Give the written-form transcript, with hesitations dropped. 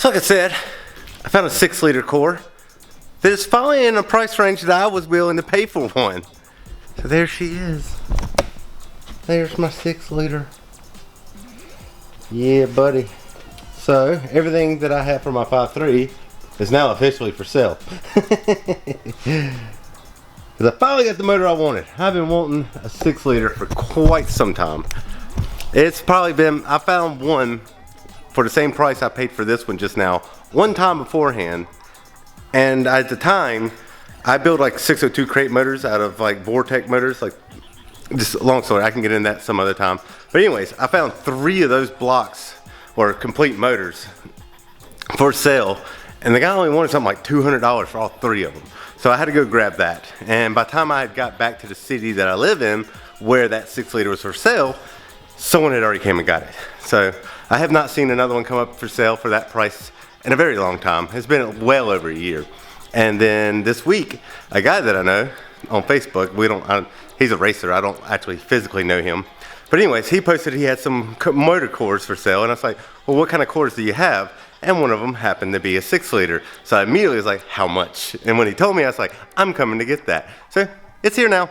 So like I said, I found a 6-liter core that is finally in a price range that I was willing to pay for one. So there she is. There's my 6-liter. Yeah, buddy. So everything that I have for my 5.3 is now officially for sale. Because I finally got the motor I wanted. I've been wanting a 6-liter for quite some time. It's probably been, I found one for the same price I paid for this one just now, one time beforehand. And at the time, I built like 602 crate motors out of like Vortec motors, like just a long story, I can get into that some other time. But anyways, I found 3 of those blocks or complete motors for sale. And the guy only wanted something like $200 for all 3 of them. So I had to go grab that. And by the time I had got back to the city that I live in, where that 6-liter was for sale, someone had already came and got it. So I have not seen another one come up for sale for that price in a very long time. It's been well over a year. And then this week, a guy that I know on Facebook, he's a racer, I don't actually physically know him. But anyways, he posted he had some motor cores for sale, and I was like, well, what kind of cores do you have? And one of them happened to be a 6-liter. So I immediately was like, how much? And when he told me, I was like, I'm coming to get that. So it's here now.